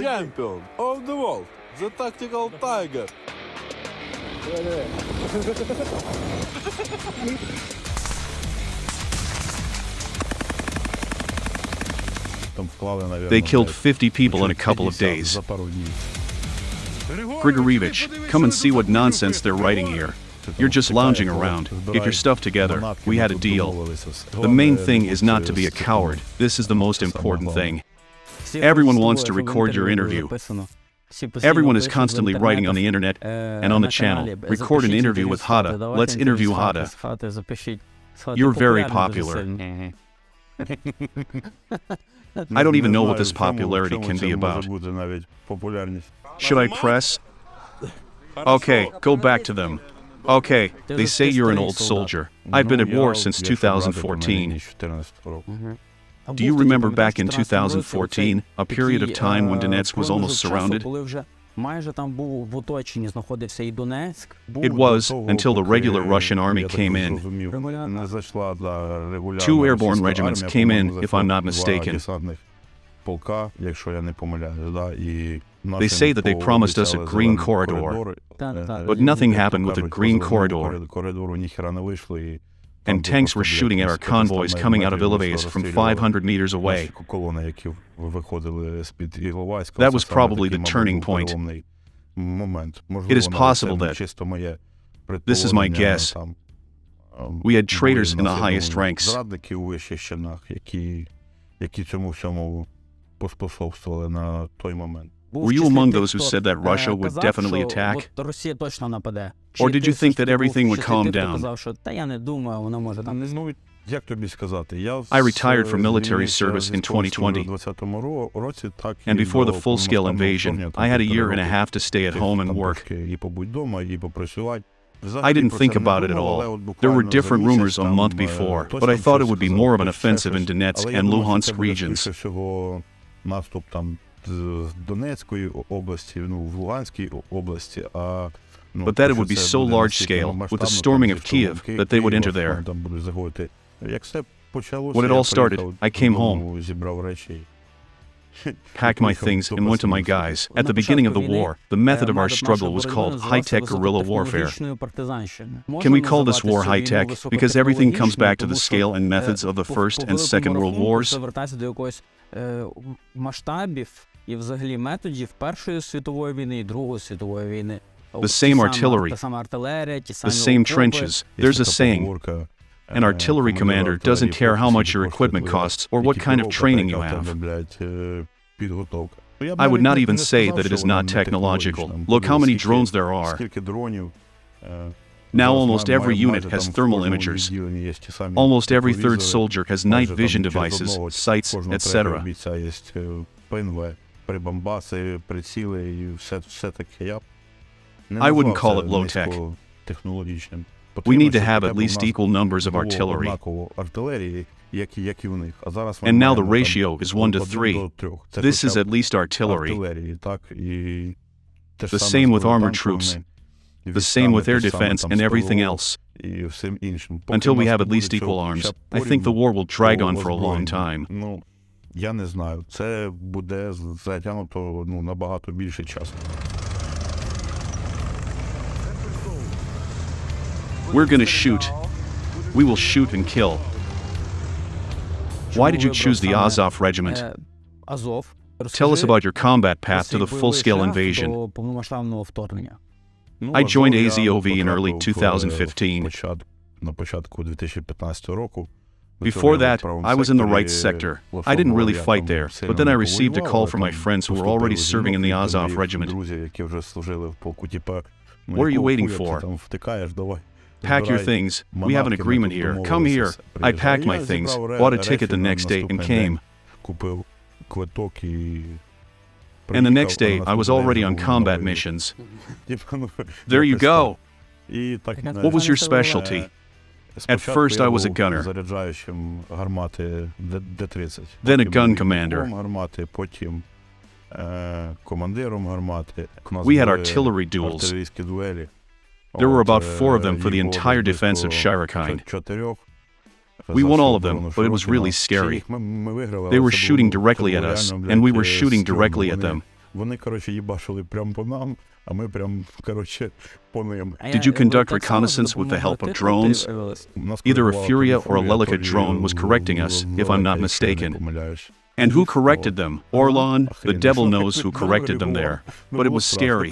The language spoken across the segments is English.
champion of the world, the tactical tiger. They killed 50 people in a couple of days. Grigorievich, come and see what nonsense they're writing here. You're just lounging around. Get your stuff together. We had a deal. The main thing is not to be a coward. This is the most important thing. Everyone wants to record your interview. Everyone is constantly writing on the internet and on the channel. Record an interview with Khata. Let's interview Khata. You're very popular. I don't even know what this popularity can be about. Should I press? Okay, go back to them. Okay, they say you're an old soldier. I've been at war since 2014. Do you remember back in 2014, a period of time when Donetsk was almost surrounded? It was, until the regular Russian army came in. 2 airborne regiments came in, if I'm not mistaken. They say that they promised us a green corridor, but nothing happened with the green corridor. And tanks were shooting at our convoys coming out of Ilovaisk from 500 meters away. That was probably the turning point. It is possible that, this is my guess, we had traitors in the highest ranks. Were you among those who said that Russia would definitely attack? Or did you think that everything would calm down? I retired from military service in 2020. And before the full-scale invasion, I had a year and a half to stay at home and work. I didn't think about it at all. There were different rumors a month before, but I thought it would be more of an offensive in Donetsk and Luhansk regions. But that it would be so large-scale, with the storming of Kyiv, that they would enter there. When it all started, I came home, packed my things, and went to my guys. At the beginning of the war, the method of our struggle was called high-tech guerrilla warfare. Can we call this war high-tech? Because everything comes back to the scale and methods of the First and Second World Wars? The same artillery, the same trenches. There's a saying, an artillery commander doesn't care how much your equipment costs or what kind of training you have. I would not even say that it is not technological. Look how many drones there are. Now almost every unit has thermal imagers. Almost every third soldier has night vision devices, sights, etc. I wouldn't call it low-tech. We need to have at least equal numbers of artillery. And now the ratio is 1 to 3. This is at least artillery. The same with armored troops. The same with air defense and everything else. Until we have at least equal arms, I think the war will drag on for a long time. We're gonna shoot. We will shoot and kill. Why did you choose the Azov regiment? Tell us about your combat path to the full-scale invasion. I joined Azov in early 2015. Before that, I was in the right sector. I didn't really fight there, but then I received a call from my friends who were already serving in the Azov regiment. What are you waiting for? Pack your things. We have an agreement here. Come here. I packed my things, bought a ticket the next day, and came. And the next day, I was already on combat missions. There you go. What was your specialty? At first, I was a gunner, then a gun commander. We had artillery duels. There were about 4 of them for the entire defense of Shirokine. We won all of them, but it was really scary. They were shooting directly at us, and we were shooting directly at them. Вони, коротше, їбашили прямо по нам, а ми прям, коротше, по ним. Did you conduct reconnaissance with the help of drones? Either a Furia or a Lelica drone was correcting us, if I'm not mistaken. And who corrected them? Orlon? The devil knows who corrected them there. But it was scary.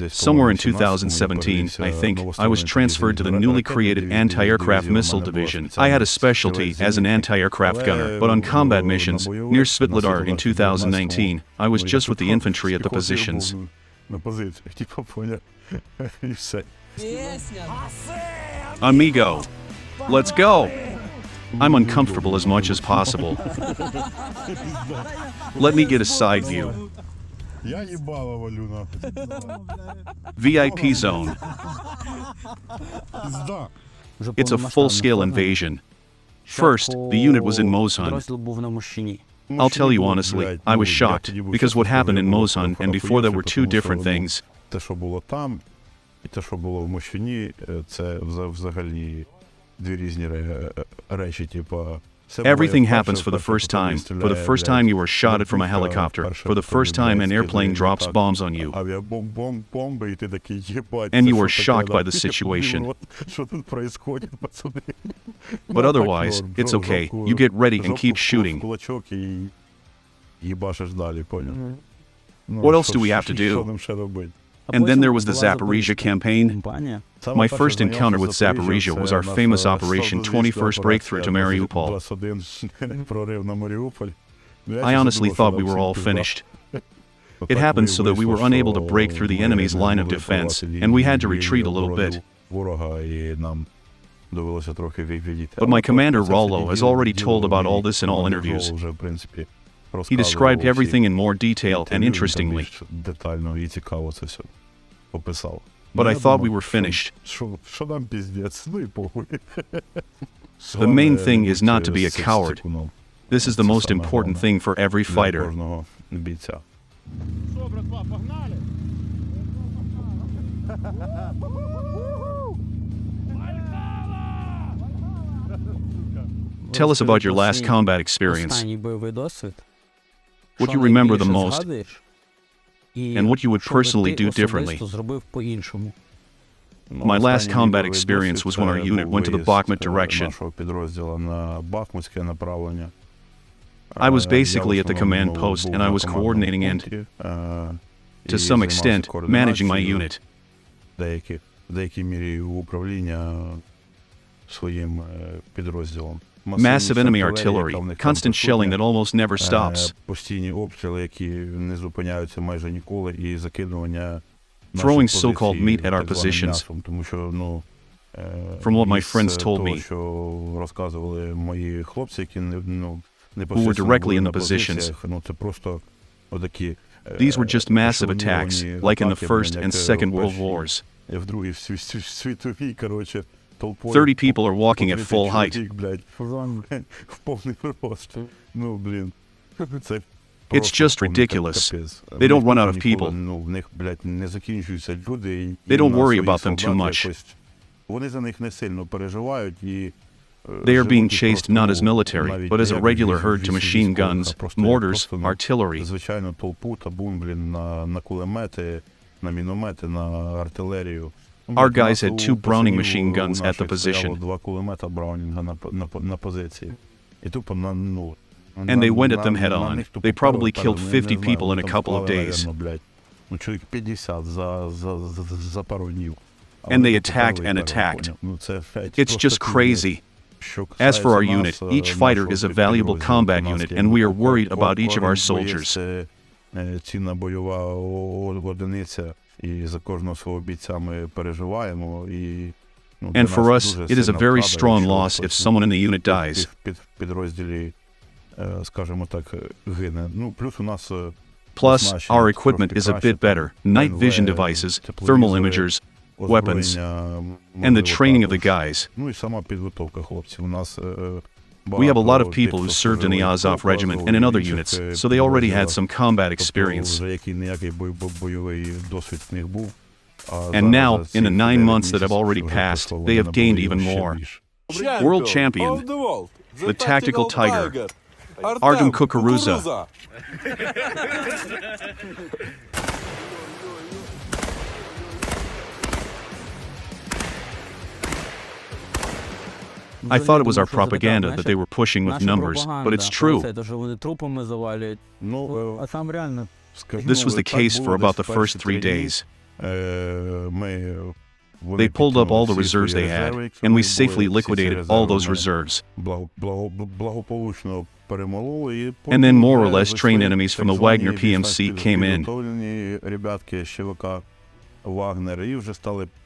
Somewhere in 2017, I think, I was transferred to the newly created Anti-Aircraft Missile Division. I had a specialty as an anti-aircraft gunner, but on combat missions, near Svitladar in 2019, I was just with the infantry at the positions. Amigo, let's go! I'm uncomfortable as much as possible. Let me get a side view. Я їбало валю нахуй. VIP zone. Пізда. It's a full-scale invasion. First, the unit was in Moshchun. I'll tell you honestly, I was shocked, because what happened in Moshchun and before there were two different things. Те, що було там, і те, що було в Мощуні, це взагалі дві різні речі, типу. Everything happens for the first time. For the first time you were shot at from a helicopter. For the first time an airplane drops bombs on you. And you are shocked by the situation. But otherwise, it's okay. You get ready and keep shooting. What else do we have to do? And then there was the Zaporizhzhia campaign. My first encounter with Zaporizhzhia was our famous Operation 21st Breakthrough to Mariupol. I honestly thought we were all finished. It happened so that we were unable to break through the enemy's line of defense, and we had to retreat a little bit. But my commander Rollo has already told about all this in all interviews. He described everything in more detail and interestingly. But I thought we were finished. The main thing is not to be a coward. This is the most important thing for every fighter. Tell us about your last combat experience. What you remember the most, and what you would personally do differently. My last combat experience was when our unit went to the Bakhmut direction. I was basically at the command post and I was coordinating and, to some extent, managing my unit. Massive enemy artillery, constant shelling that almost never stops. Throwing so-called meat at our positions. From what my friends told me, who were directly in the positions, these were just massive attacks, like in the First and Second World Wars. 30 people are walking at full height. It's just ridiculous. They don't run out of people. They don't worry about them too much. They are being chased not as military, but as a regular herd to machine guns, mortars, artillery. Our guys had 2 Browning machine guns at the position. And they went at them head on. They probably killed 50 people in a couple of days. And they attacked and attacked. It's just crazy. As for our unit, each fighter is a valuable combat unit and we are worried about each of our soldiers. And for us, it is a very strong loss if someone in the unit dies. Plus, our equipment is a bit better. Night vision devices, thermal imagers, weapons, and the training of the guys. We have a lot of people who served in the Azov regiment and in other units, so they already had some combat experience. And now, in the 9 months that have already passed, they have gained even more. World champion, of the world, the tactical tiger. Artem Kukuruza. I thought it was our propaganda that they were pushing with numbers, but it's true. This was the case for about the first 3 days. They pulled up all the reserves they had, and we safely liquidated all those reserves. And then more or less trained enemies from the Wagner PMC came in.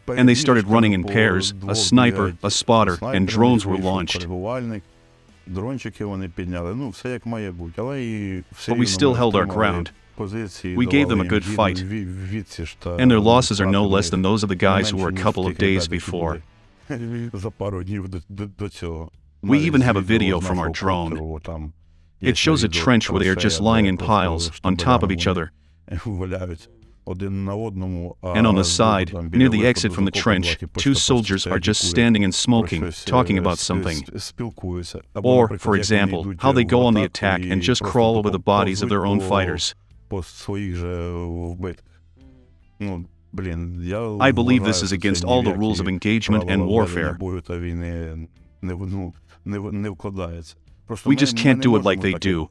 And they started running in pairs, a sniper, a spotter, and drones were launched. But we still held our ground. We gave them a good fight, and their losses are no less than those of the guys who were a couple of days before. We even have a video from our drone. It shows a trench where they are just lying in piles, on top of each other. And on the side, near the exit from the trench, 2 soldiers are just standing and smoking, talking about something. Or, for example, how they go on the attack and just crawl over the bodies of their own fighters. I believe this is against all the rules of engagement and warfare. We just can't do it like they do,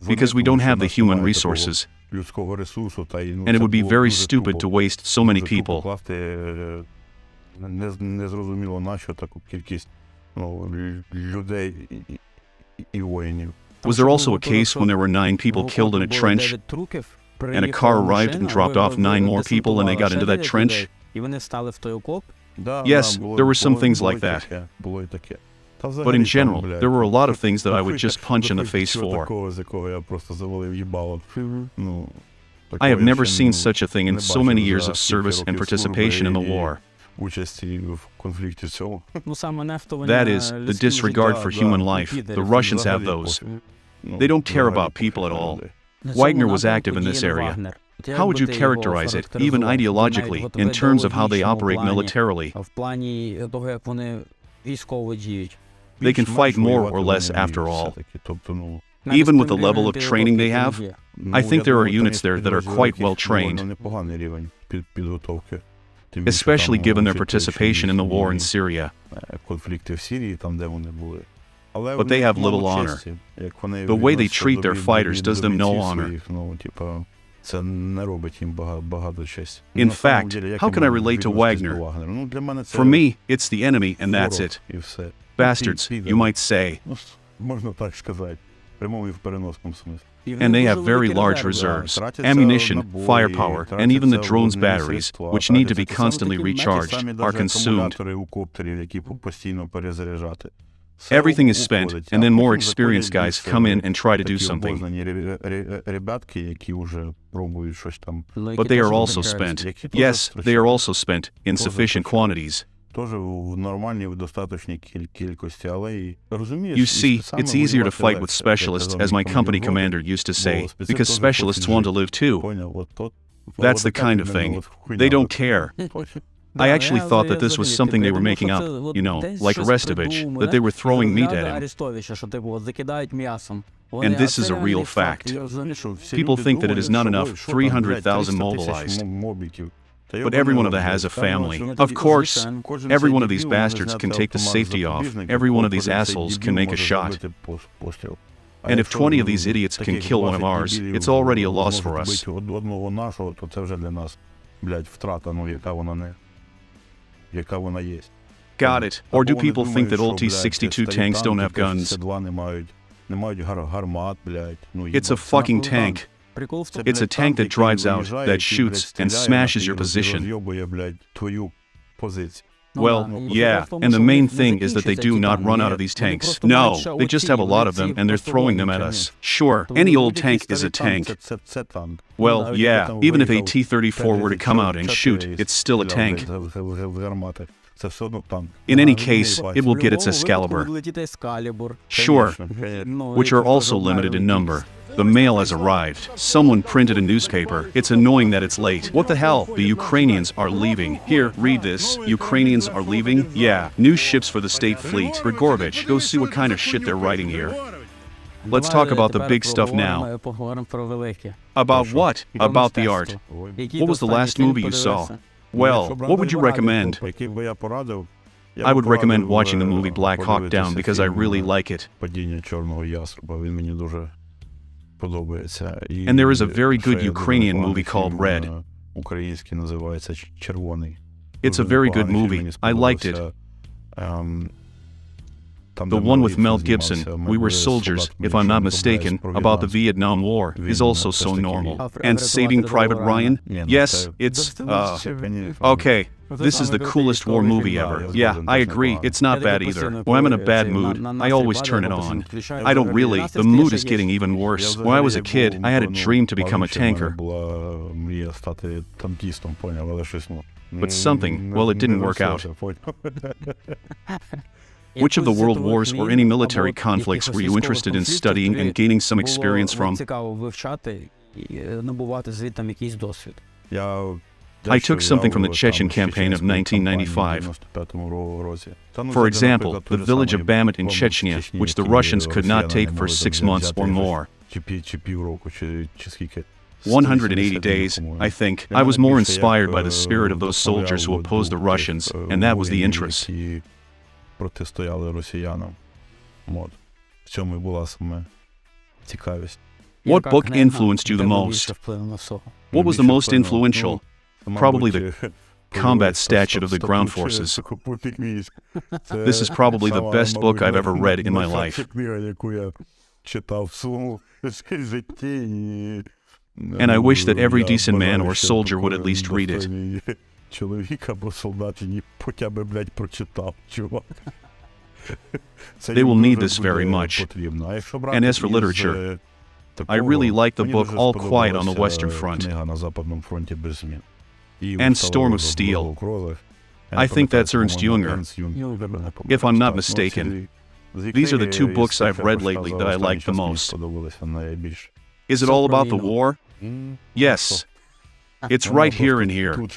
because we don't have the human resources. And it would be very stupid to waste so many people. Was there also a case when there were 9 people killed in a trench, and a car arrived and dropped off 9 more people and they got into that trench? Yes, there were some things like that. But in general, there were a lot of things that I would just punch in the face for. I have never seen such a thing in so many years of service and participation in the war. That is, the disregard for human life. The Russians have those. They don't care about people at all. Wagner was active in this area. How would you characterize it, even ideologically, in terms of how they operate militarily? They can fight more or less after all. Even with the level of training they have, I think there are units there that are quite well trained, especially given their participation in the war in Syria. But they have little honor. The way they treat their fighters does them no honor. In fact, how can I relate to Wagner? For me, it's the enemy and that's it. Bastards, you might say. And they have very large reserves, ammunition, firepower, and even the drones' batteries, which need to be constantly recharged, are consumed. Everything is spent, and then more experienced guys come in and try to do something. But they are also spent. Yes, they are also spent, in sufficient quantities. You see, it's easier to fight with specialists, as my company commander used to say, because specialists want to live too. That's the kind of thing. They don't care. I actually thought that this was something they were making up, you know, like Arestovich, that they were throwing meat at him. And this is a real fact. People think that it is not enough 300,000 mobilized. But every one of them has a family. Of course, every one of these bastards can take the safety off. Every one of these assholes can make a shot. And if 20 of these idiots can kill one of ours, it's already a loss for us. Got it. Or do people think that old T-62 tanks don't have guns? It's a fucking tank. It's a tank that drives out, that shoots, and smashes your position. Well, yeah, and the main thing is that they do not run out of these tanks. No, they just have a lot of them and they're throwing them at us. Sure, any old tank is a tank. Well, yeah, even if a T-34 were to come out and shoot, it's still a tank. In any case, it will get its Excalibur. Sure, which are also limited in number. The mail has arrived. Someone printed a newspaper. It's annoying that it's late. What the hell? The Ukrainians are leaving. Here, read this. Ukrainians are leaving? Yeah. New ships for the state fleet. Grigorovich, go see what kind of shit they're writing here. Let's talk about the big stuff now. About what? About the art. What was the last movie you saw? Well, what would you recommend? I would recommend watching the movie Black Hawk Down because I really like it. And there is a very good Ukrainian movie called Red. It's a very good movie. I liked it. The one with Mel Gibson, We Were Soldiers, if I'm not mistaken, about the Vietnam War, is also so normal. And Saving Private Ryan? Yes, it's, okay. This is the coolest war movie ever. Yeah, I agree, it's not bad either. When I'm in a bad mood, I always turn it on. I don't really, the mood is getting even worse. When I was a kid, I had a dream to become a tanker. But something, well, it didn't work out. Which of the world wars or any military conflicts were you interested in studying and gaining some experience from? I took something from the Chechen campaign of 1995. For example, the village of Bakhmut in Chechnya, which the Russians could not take for 6 months or more. 180 days, I think. I was more inspired by the spirit of those soldiers who opposed the Russians, and that was the interest. What book influenced you the most? What was the most influential? Probably the Combat Statute of the Ground Forces. This is probably the best book I've ever read in my life. And I wish that every decent man or soldier would at least read it. They will need this very much. And as for literature, I really like the book All Quiet on the Western Front and Storm of Steel. I think that's Ernst Junger, if I'm not mistaken. These are the two books I've read lately that I like the most. Is it all about the war? Yes. It's right here and here.